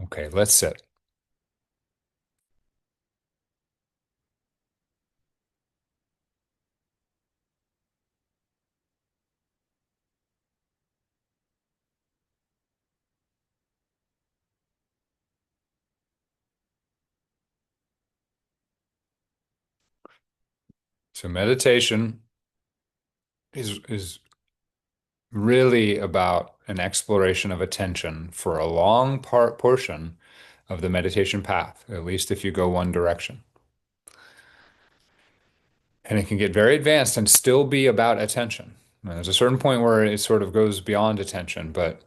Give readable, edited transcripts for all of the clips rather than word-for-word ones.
Okay, let's sit. So meditation is really about an exploration of attention for a long portion of the meditation path, at least if you go one direction. And it can get very advanced and still be about attention. Now, there's a certain point where it sort of goes beyond attention, but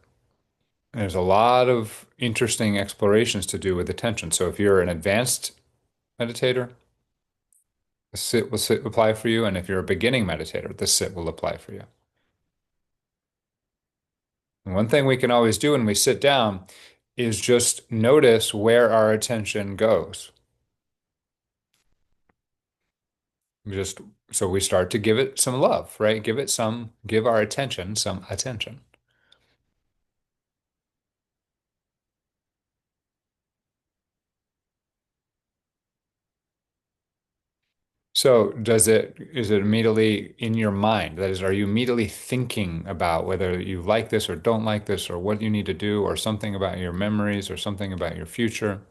there's a lot of interesting explorations to do with attention. So if you're an advanced meditator, the sit apply for you. And if you're a beginning meditator, the sit will apply for you. And one thing we can always do when we sit down is just notice where our attention goes. Just so we start to give it some love, right? Give our attention some attention. So is it immediately in your mind? That is, are you immediately thinking about whether you like this or don't like this or what you need to do or something about your memories or something about your future?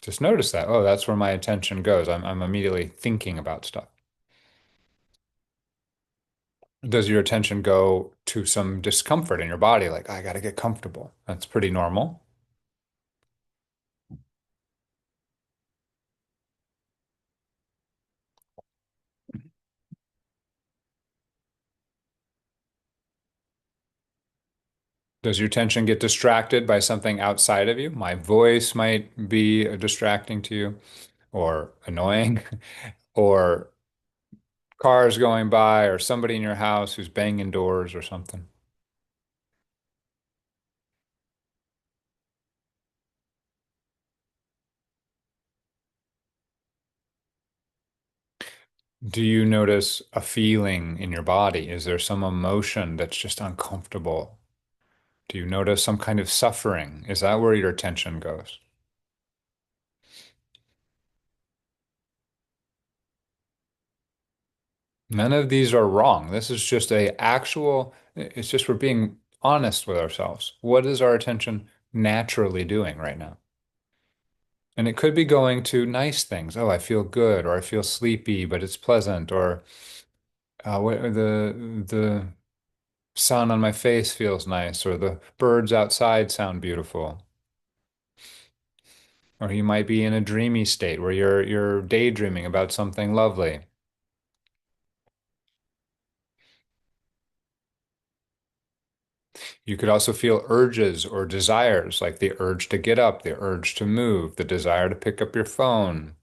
Just notice that. Oh, that's where my attention goes. I'm immediately thinking about stuff. Does your attention go to some discomfort in your body? Like, I got to get comfortable. That's pretty normal. Does your attention get distracted by something outside of you? My voice might be distracting to you or annoying, or cars going by, or somebody in your house who's banging doors or something. Do you notice a feeling in your body? Is there some emotion that's just uncomfortable? Do you notice some kind of suffering? Is that where your attention goes? None of these are wrong. This is just it's just we're being honest with ourselves. What is our attention naturally doing right now? And it could be going to nice things. Oh, I feel good, or I feel sleepy, but it's pleasant, or the sun on my face feels nice, or the birds outside sound beautiful. Or you might be in a dreamy state where you're daydreaming about something lovely. You could also feel urges or desires, like the urge to get up, the urge to move, the desire to pick up your phone,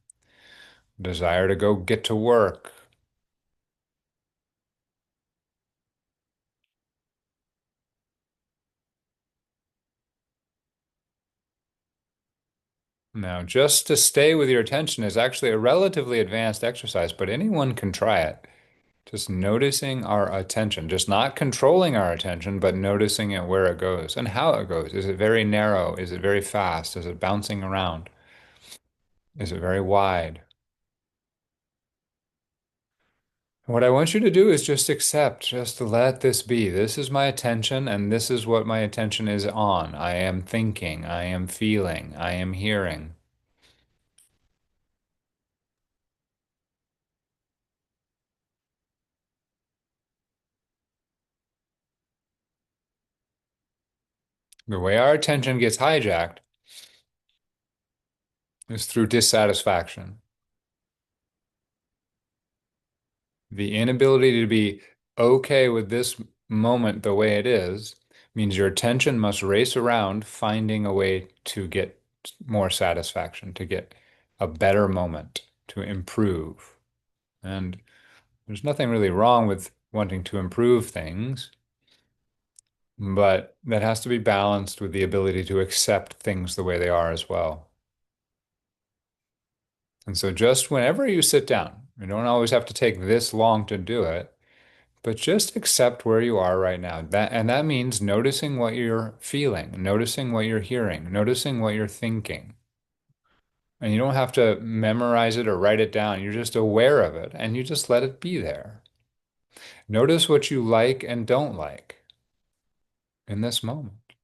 desire to go get to work. Now, just to stay with your attention is actually a relatively advanced exercise, but anyone can try it. Just noticing our attention, just not controlling our attention, but noticing it where it goes and how it goes. Is it very narrow? Is it very fast? Is it bouncing around? Is it very wide? What I want you to do is just accept, just let this be. This is my attention, and this is what my attention is on. I am thinking, I am feeling, I am hearing. The way our attention gets hijacked is through dissatisfaction. The inability to be okay with this moment the way it is means your attention must race around finding a way to get more satisfaction, to get a better moment, to improve. And there's nothing really wrong with wanting to improve things, but that has to be balanced with the ability to accept things the way they are as well. And so just whenever you sit down, you don't always have to take this long to do it, But just accept where you are right now. And that means noticing what you're feeling, noticing what you're hearing, noticing what you're thinking. And you don't have to memorize it or write it down. You're just aware of it and you just let it be there. Notice what you like and don't like in this moment.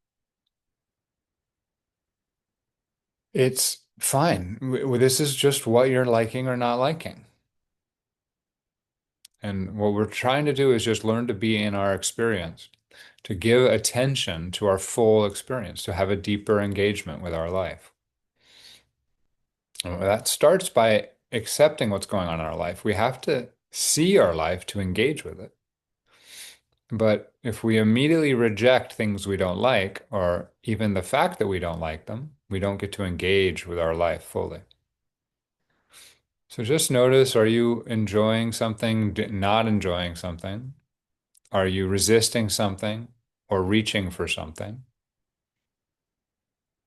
It's fine. This is just what you're liking or not liking. And what we're trying to do is just learn to be in our experience, to give attention to our full experience, to have a deeper engagement with our life. And that starts by accepting what's going on in our life. We have to see our life to engage with it. But if we immediately reject things we don't like, or even the fact that we don't like them, we don't get to engage with our life fully. So just notice, are you enjoying something, not enjoying something? Are you resisting something or reaching for something?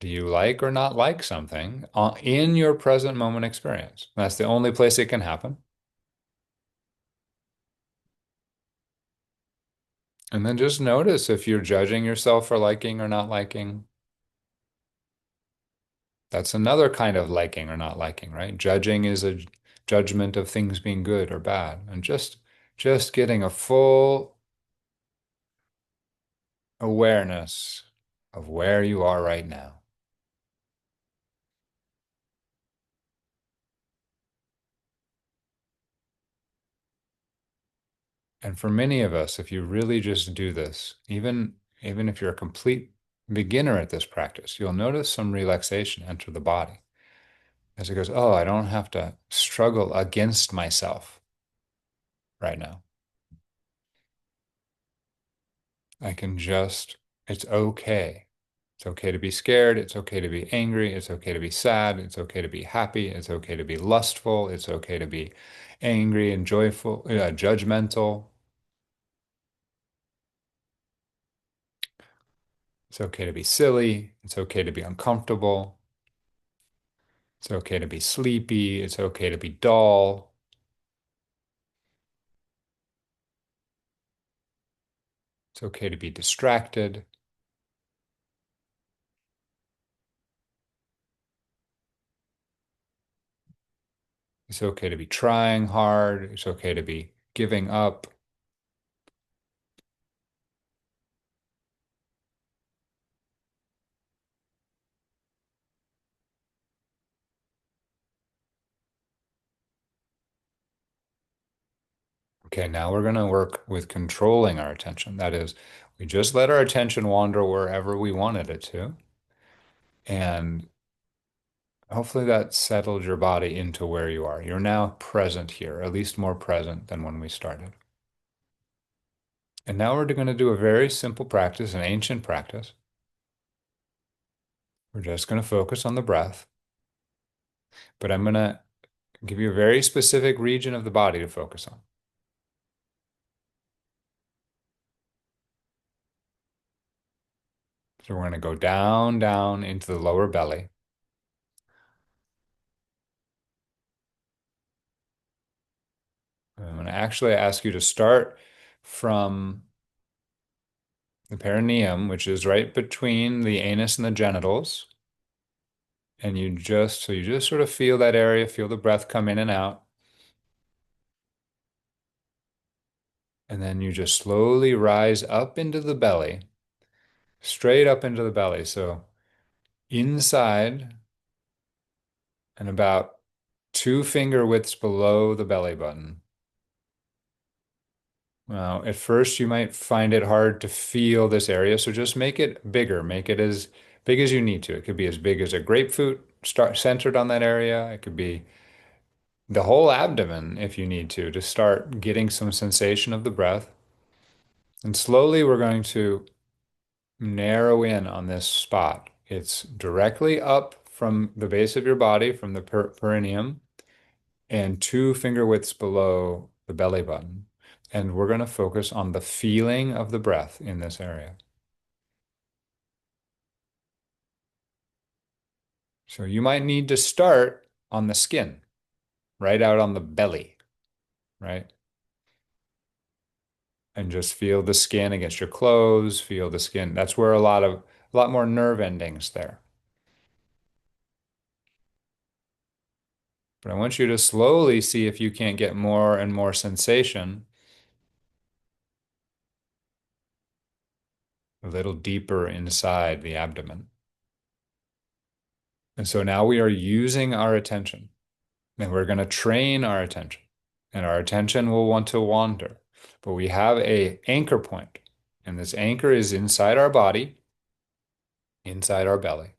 Do you like or not like something in your present moment experience? That's the only place it can happen. And then just notice if you're judging yourself for liking or not liking. That's another kind of liking or not liking, right? Judging is a judgment of things being good or bad. And just getting a full awareness of where you are right now. And for many of us, if you really just do this, even if you're a complete beginner at this practice, you'll notice some relaxation enter the body as it goes, oh, I don't have to struggle against myself right now. I can just, it's okay. It's okay to be scared. It's okay to be angry. It's okay to be sad. It's okay to be happy. It's okay to be lustful. It's okay to be angry and joyful, judgmental. It's okay to be silly. It's okay to be uncomfortable. It's okay to be sleepy. It's okay to be dull. It's okay to be distracted. It's okay to be trying hard. It's okay to be giving up. Okay, now we're going to work with controlling our attention. That is, we just let our attention wander wherever we wanted it to. And hopefully that settled your body into where you are. You're now present here, at least more present than when we started. And now we're going to do a very simple practice, an ancient practice. We're just going to focus on the breath, but I'm going to give you a very specific region of the body to focus on. So we're going to go down, down into the lower belly. I'm going to actually ask you to start from the perineum, which is right between the anus and the genitals. And you just sort of feel that area, feel the breath come in and out. And then you just slowly rise up into the belly, straight up into the belly. So inside and about 2 finger widths below the belly button. Now, at first you might find it hard to feel this area, so just make it bigger. Make it as big as you need to. It could be as big as a grapefruit, start centered on that area. It could be the whole abdomen if you need to start getting some sensation of the breath. And slowly we're going to narrow in on this spot. It's directly up from the base of your body, from the perineum, and 2 finger widths below the belly button. And we're going to focus on the feeling of the breath in this area. So you might need to start on the skin, right out on the belly, right? and just feel the skin against your clothes, feel the skin. That's where a lot more nerve endings there. But I want you to slowly see if you can't get more and more sensation a little deeper inside the abdomen. And so now we are using our attention and we're going to train our attention. And our attention will want to wander. But we have a anchor point, and this anchor is inside our body, inside our belly.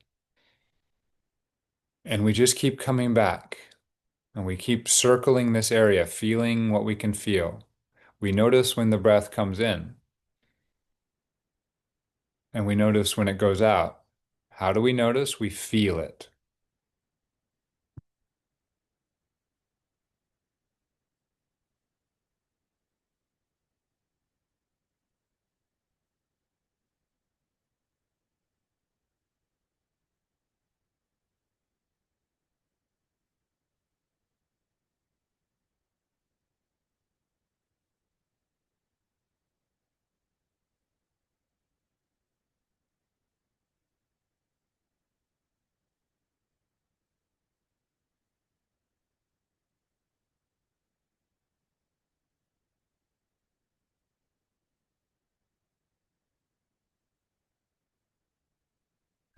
And we just keep coming back and we keep circling this area, feeling what we can feel. We notice when the breath comes in and we notice when it goes out. How do we notice? We feel it.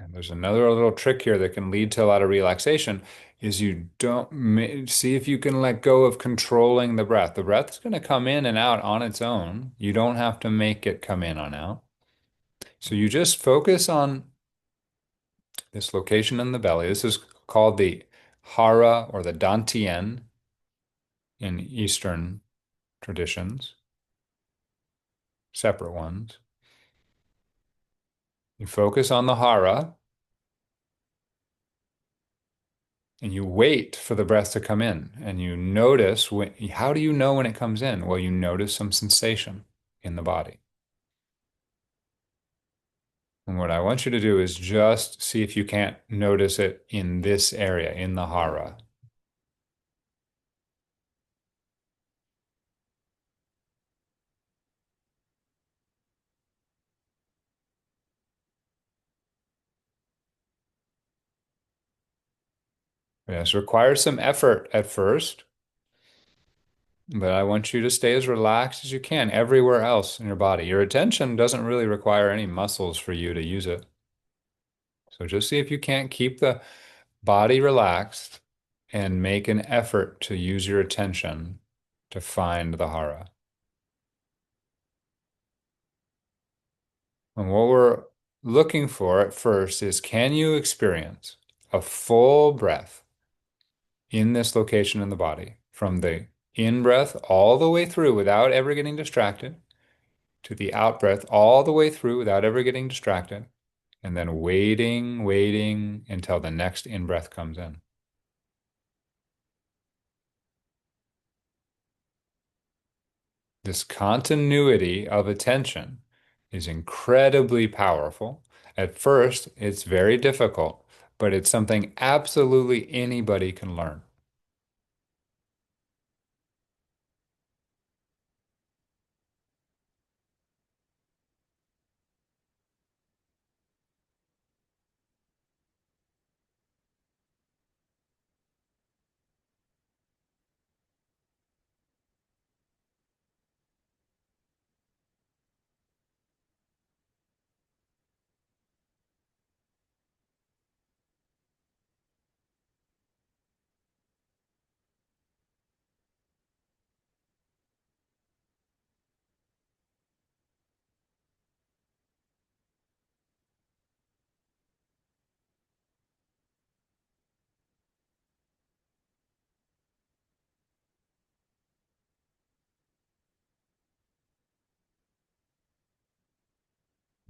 And there's another little trick here that can lead to a lot of relaxation is you don't see if you can let go of controlling the breath. The breath is going to come in and out on its own. You don't have to make it come in and out. So you just focus on this location in the belly. This is called the Hara or the Dantian in Eastern traditions, separate ones. You focus on the Hara and you wait for the breath to come in and you notice how do you know when it comes in? Well, you notice some sensation in the body. And what I want you to do is just see if you can't notice it in this area, in the Hara. This requires some effort at first, but I want you to stay as relaxed as you can everywhere else in your body. Your attention doesn't really require any muscles for you to use it. So just see if you can't keep the body relaxed and make an effort to use your attention to find the hara. And what we're looking for at first is can you experience a full breath in this location in the body from the in breath all the way through without ever getting distracted to the out breath all the way through without ever getting distracted, and then waiting until the next in breath comes in. This continuity of attention is incredibly powerful. At first, it's very difficult, but it's something absolutely anybody can learn.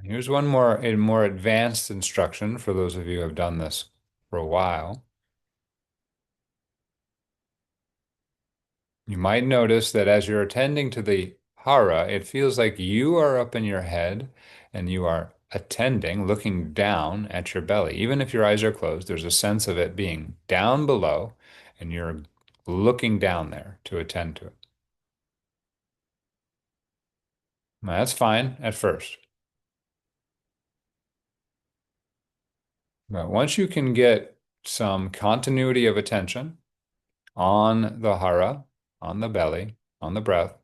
Here's one more, a more advanced instruction for those of you who have done this for a while. You might notice that as you're attending to the hara, it feels like you are up in your head and you are attending, looking down at your belly. Even if your eyes are closed, there's a sense of it being down below and you're looking down there to attend to it. That's fine at first. But once you can get some continuity of attention on the hara, on the belly, on the breath,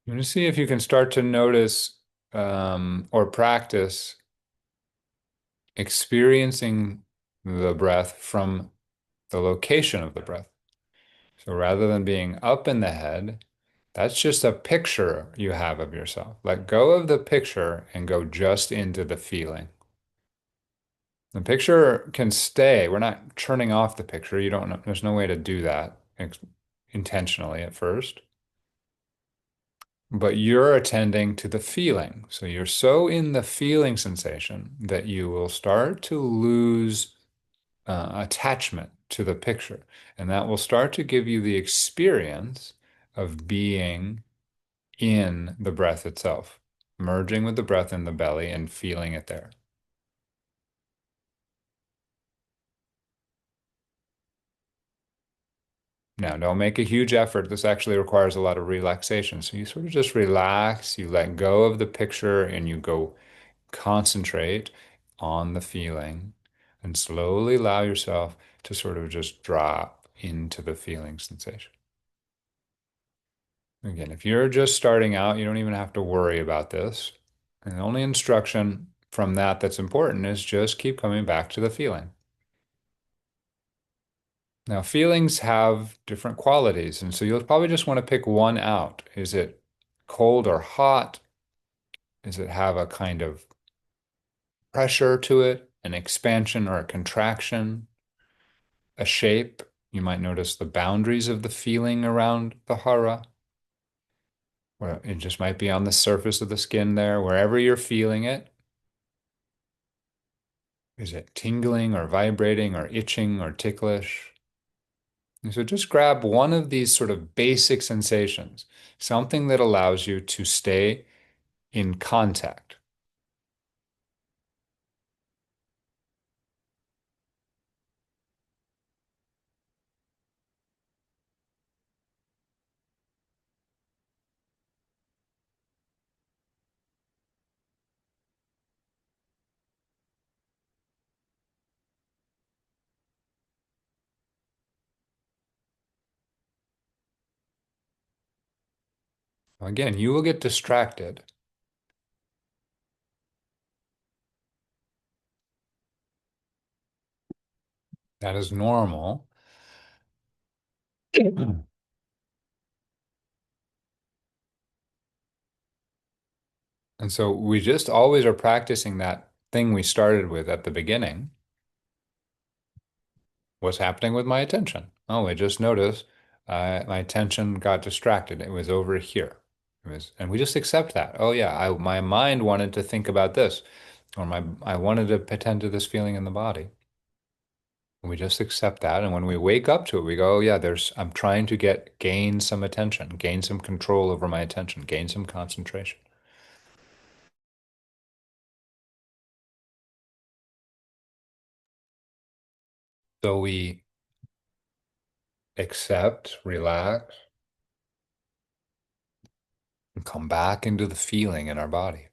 you want to see if you can start to notice or practice experiencing the breath from the location of the breath. So rather than being up in the head, that's just a picture you have of yourself. Let go of the picture and go just into the feeling. The picture can stay. We're not turning off the picture. You don't know, there's no way to do that intentionally at first. But you're attending to the feeling. So you're so in the feeling sensation that you will start to lose attachment to the picture. And that will start to give you the experience of being in the breath itself, merging with the breath in the belly and feeling it there. Now, don't make a huge effort. This actually requires a lot of relaxation. So you sort of just relax, you let go of the picture, and you go concentrate on the feeling and slowly allow yourself to sort of just drop into the feeling sensation. Again, if you're just starting out, you don't even have to worry about this. And the only instruction from that that's important is just keep coming back to the feeling. Now, feelings have different qualities, and so you'll probably just want to pick one out. Is it cold or hot? Does it have a kind of pressure to it, an expansion or a contraction, a shape? You might notice the boundaries of the feeling around the hara, where it just might be on the surface of the skin there, wherever you're feeling it. Is it tingling or vibrating or itching or ticklish? And so just grab one of these sort of basic sensations, something that allows you to stay in contact. Again, you will get distracted. That is normal. And so we just always are practicing that thing we started with at the beginning. What's happening with my attention? Oh, I just noticed my attention got distracted. It was over here. It was, and we just accept that. Oh yeah, my mind wanted to think about this, or I wanted to attend to this feeling in the body. And we just accept that, and when we wake up to it, we go, oh yeah, I'm trying to gain some attention, gain some control over my attention, gain some concentration. So we accept, relax, and come back into the feeling in our body.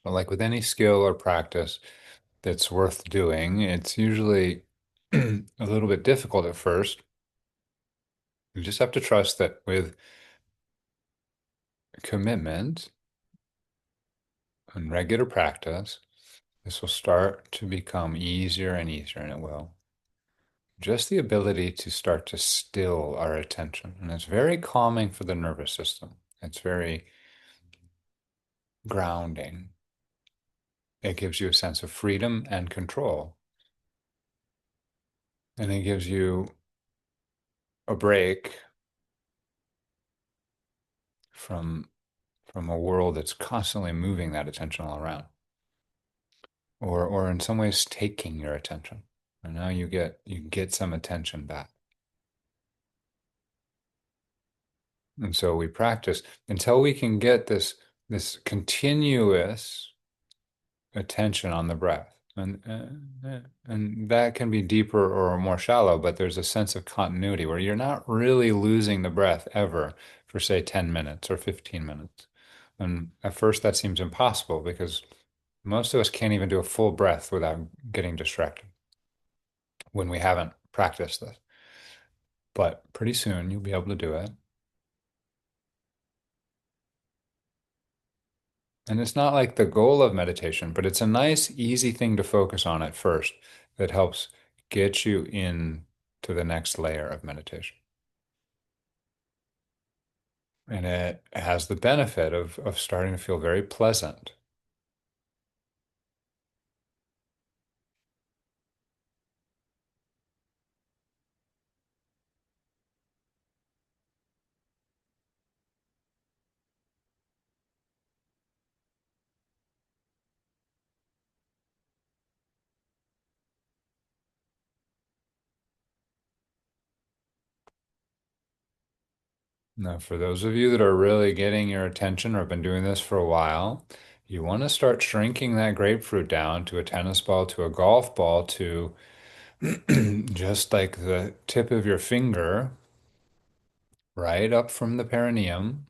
But like with any skill or practice that's worth doing, it's usually a little bit difficult at first. You just have to trust that with commitment and regular practice, this will start to become easier and easier, and it will. Just the ability to start to still our attention. And it's very calming for the nervous system. It's very grounding. It gives you a sense of freedom and control. And it gives you a break from a world that's constantly moving that attention all around, or in some ways taking your attention. And now you get some attention back. And so we practice until we can get this continuous attention on the breath. And that can be deeper or more shallow, but there's a sense of continuity where you're not really losing the breath ever for, say, 10 minutes or 15 minutes. And at first that seems impossible because most of us can't even do a full breath without getting distracted when we haven't practiced this. But pretty soon you'll be able to do it. And it's not like the goal of meditation, but it's a nice, easy thing to focus on at first that helps get you in to the next layer of meditation. And it has the benefit of starting to feel very pleasant. Now, for those of you that are really getting your attention or have been doing this for a while, you want to start shrinking that grapefruit down to a tennis ball, to a golf ball, to just like the tip of your finger, right up from the perineum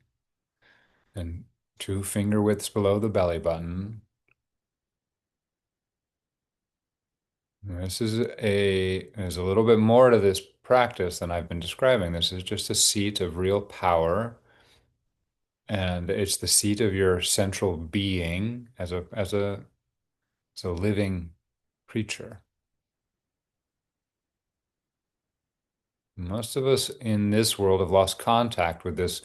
and two finger widths below the belly button. There's a little bit more to this practice than I've been describing. This is just a seat of real power, and it's the seat of your central being as a living creature. Most of us in this world have lost contact with this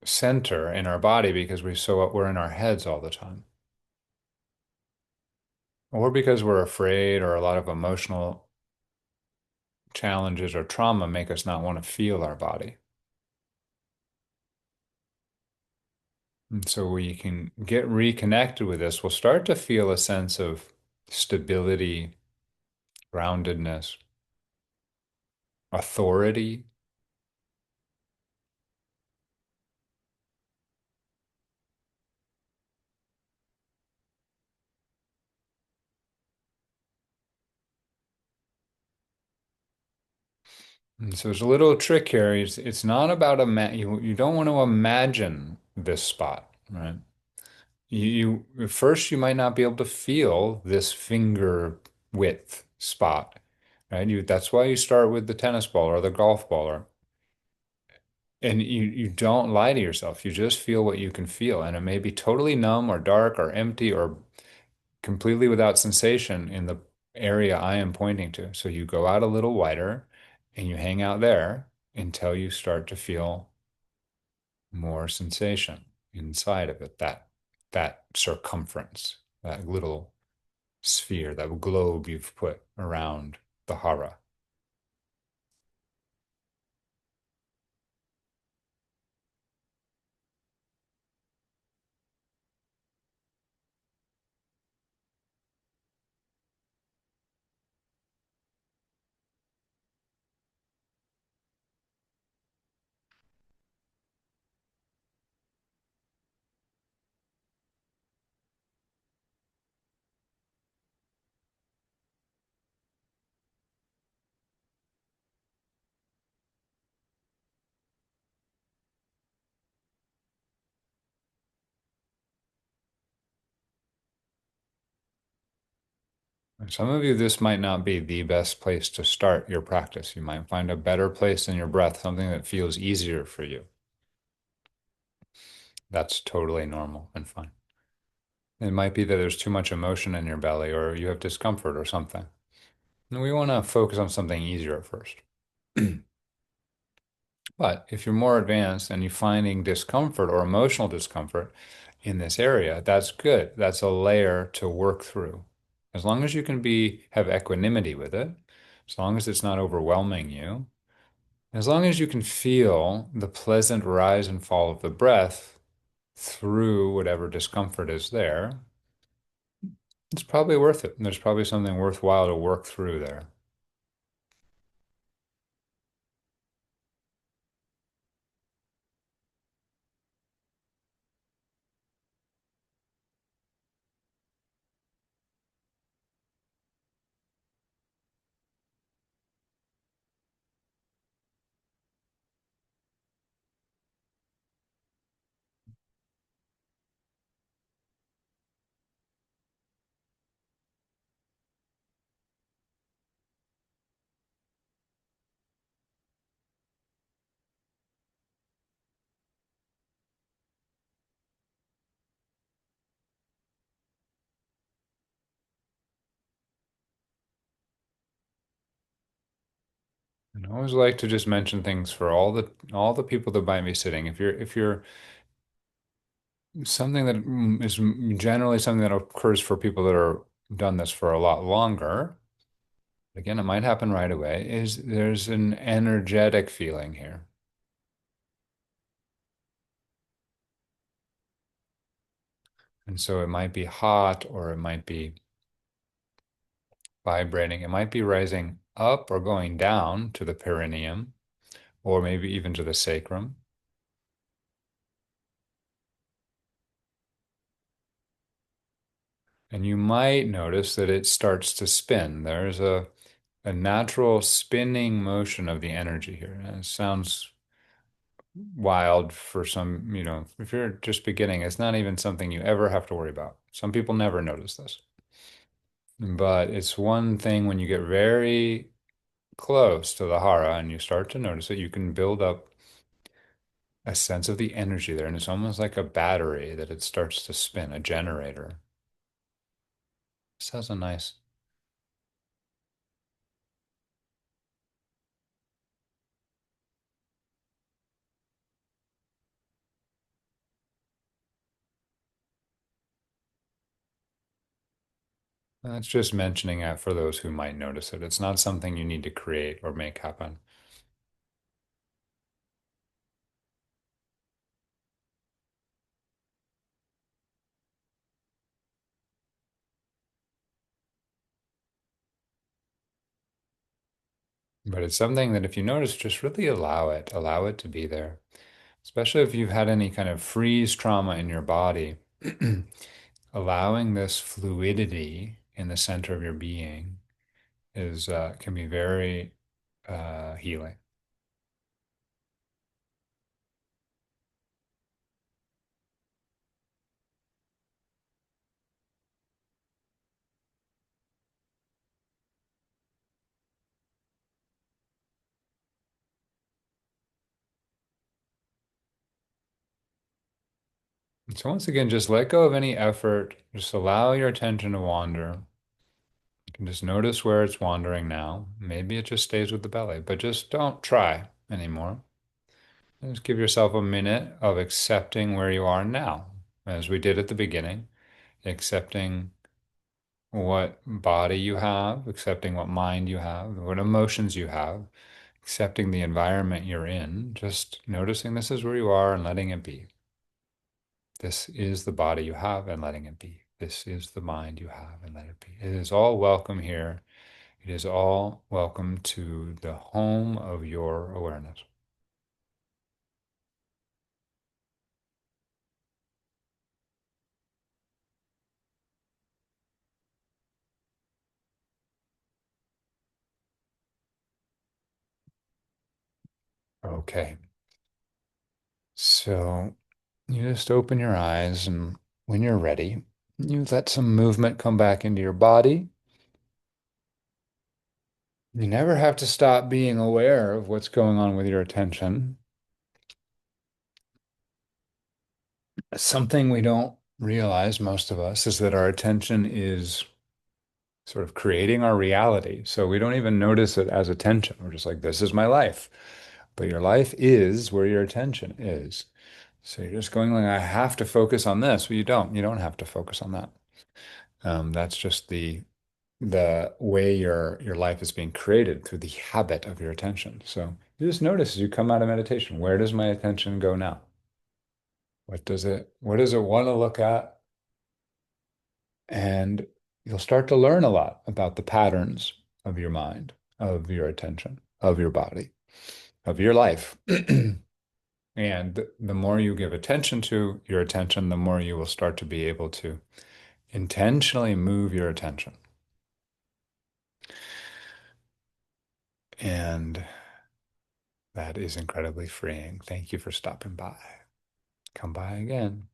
center in our body because we're in our heads all the time, or because we're afraid, or a lot of emotional challenges or trauma make us not want to feel our body. And so we can get reconnected with this. We'll start to feel a sense of stability, groundedness, authority. And so there's a little trick here. It's not about you don't want to imagine this spot, right? First you might not be able to feel this finger width spot, right? That's why you start with the tennis ball or the golf ball, and you don't lie to yourself. You just feel what you can feel, and it may be totally numb or dark or empty or completely without sensation in the area I am pointing to. So you go out a little wider and you hang out there until you start to feel more sensation inside of it, that circumference, that little sphere, that globe you've put around the hara. Some of you, this might not be the best place to start your practice. You might find a better place in your breath, something that feels easier for you. That's totally normal and fine. It might be that there's too much emotion in your belly or you have discomfort or something. And we want to focus on something easier at first. But if you're more advanced and you're finding discomfort or emotional discomfort in this area, that's good. That's a layer to work through. As long as you can have equanimity with it, as long as it's not overwhelming you, as long as you can feel the pleasant rise and fall of the breath through whatever discomfort is there, it's probably worth it. There's probably something worthwhile to work through there. And I always like to just mention things for all the people that might be sitting. If you're something that is generally something that occurs for people that are done this for a lot longer, again, it might happen right away, is there's an energetic feeling here. And so it might be hot or it might be vibrating. It might be rising up or going down to the perineum or maybe even to the sacrum. And you might notice that it starts to spin. There's a natural spinning motion of the energy here. And it sounds wild for some, if you're just beginning, it's not even something you ever have to worry about. Some people never notice this. But it's one thing when you get very close to the hara and you start to notice it, you can build up a sense of the energy there. And it's almost like a battery that it starts to spin, a generator. This has a nice, that's just mentioning it for those who might notice it. It's not something you need to create or make happen. But it's something that if you notice, just really allow it to be there. Especially if you've had any kind of freeze trauma in your body, allowing this fluidity in the center of your being is can be very healing. And so once again, just let go of any effort. Just allow your attention to wander. You can just notice where it's wandering now. Maybe it just stays with the belly, but just don't try anymore. Just give yourself a minute of accepting where you are now, as we did at the beginning, accepting what body you have, accepting what mind you have, what emotions you have, accepting the environment you're in, just noticing this is where you are and letting it be. This is the body you have and letting it be. This is the mind you have and let it be. It is all welcome here. It is all welcome to the home of your awareness. Okay. So you just open your eyes, and when you're ready, you let some movement come back into your body. You never have to stop being aware of what's going on with your attention. Something we don't realize, most of us, is that our attention is sort of creating our reality. So we don't even notice it as attention. We're just like, this is my life. But your life is where your attention is. So you're just going like, I have to focus on this. Well, you don't. You don't have to focus on that. That's just the way your life is being created through the habit of your attention. So you just notice as you come out of meditation, where does my attention go now? What does it want to look at? And you'll start to learn a lot about the patterns of your mind, of your attention, of your body, of your life. And the more you give attention to your attention, the more you will start to be able to intentionally move your attention. And that is incredibly freeing. Thank you for stopping by. Come by again.